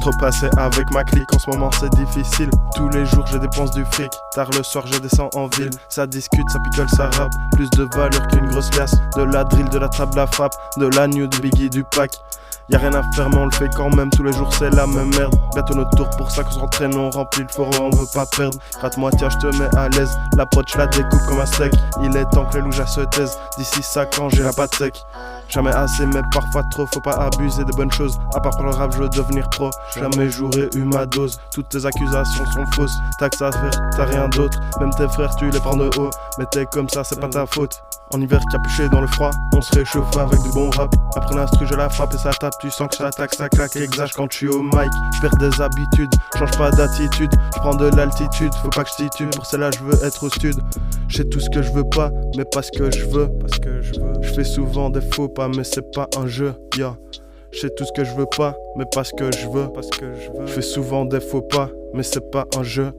Trop passé avec ma clique, en ce moment c'est difficile. Tous les jours je dépense du fric, tard le soir je descends en ville. Ça discute, ça picole, ça rappe, plus de valeur qu'une grosse liasse. De la drill, de la table à frappe, de la new, du biggie, du pack. Y'a rien à faire mais on le fait quand même, tous les jours c'est la même merde. Bientôt notre tour pour ça qu'on s'entraîne, on remplit le forum, on veut pas perdre. Rate-moi tiens, je te mets à l'aise, l'approche la découpe comme un steak. Il est temps que les loujas se taisent, d'ici 5 ans j'ai la patte sec. Jamais assez mais parfois trop, faut pas abuser de bonnes choses. À part pour le rap je veux devenir pro, jamais j'aurais eu ma dose. Toutes tes accusations sont fausses, t'as que ça à faire, t'as rien d'autre. Même tes frères tu les prends de haut, mais t'es comme ça c'est pas ta faute. En hiver capuché dans le froid, on se réchauffe avec du bon rap. Après l'instru je la frappe et ça tape, tu sens que ça attaque, ça claque. Exage quand je suis au mic, je perds des habitudes, change pas d'attitude. Je prends de l'altitude, faut pas que je titube, pour celle-là je veux être au stud. Je sais tout ce que je veux pas, mais pas ce que je veux. Je fais souvent des faux pas, mais c'est pas un jeu, yeah. Je sais tout ce que je veux pas, mais pas ce que je veux. Je fais souvent des faux pas, mais c'est pas un jeu.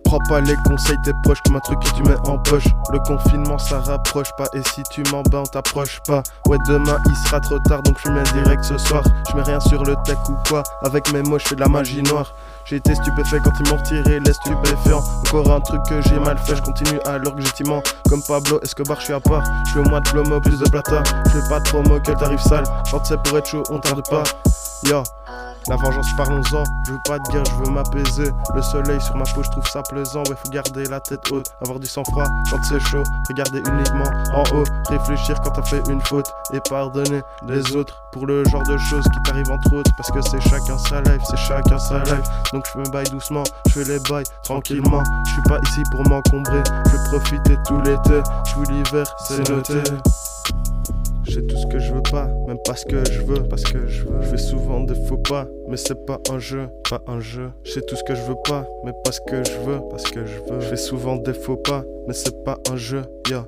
Prends pas les conseils des proches comme un truc que tu mets en poche. Le confinement ça rapproche pas, et si tu m'en bats on t'approche pas. Ouais demain il sera trop tard donc je mets direct ce soir. Je mets rien sur le tech ou quoi, avec mes mots je fais de la magie noire. J'ai été stupéfait quand ils m'ont retiré les stupéfiants. Encore un truc que j'ai mal fait, je continue alors que j'ai comme Pablo Escobar, je suis à part. Je veux moins de plomo, plus de plata. Je fais pas de promo, que t'arrives sale. Quand c'est pour être chaud, on tarde pas. Yo, la vengeance, parlons-en. Je veux pas de guerre, je veux m'apaiser. Le soleil sur ma peau, je trouve ça plaisant. Ouais, faut garder la tête haute, avoir du sang-froid quand c'est chaud. Regarder uniquement en haut, réfléchir quand t'as fait une faute et pardonner les autres pour le genre de choses qui t'arrivent entre autres. Parce que c'est chacun sa life, donc je me baille doucement, je fais les bails tranquillement. Je suis pas ici pour m'encombrer, je veux profiter tout l'été, tout l'hiver, c'est noté. Je sais tout ce que je veux pas, même pas ce que je veux. Je fais souvent des faux pas, mais c'est pas un jeu. Je sais tout ce que je veux pas, mais pas ce que je veux. Je fais souvent des faux pas, mais c'est pas un jeu, yeah.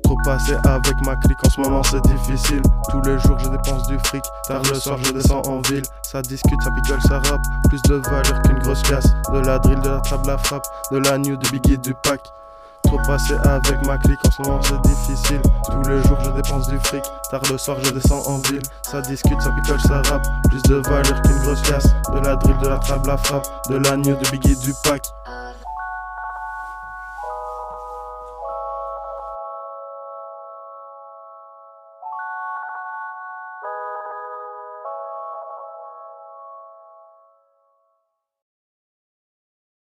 Trop passé avec ma clique, en ce moment c'est difficile. Tous les jours je dépense du fric, tard le soir je descends en ville. Ça discute, ça picole, ça rappe, plus de valeur qu'une grosse casse. De la drill, de la table à frappe, de la new, du biggie, du pack. Trop passé avec ma clique, en ce moment c'est difficile. Tous les jours je dépense du fric, tard le soir je descends en ville. Ça discute, ça picole, ça rappe, plus de valeur qu'une grosse casse. De la drill, de la table à frappe, de la new, du biggie, du pack.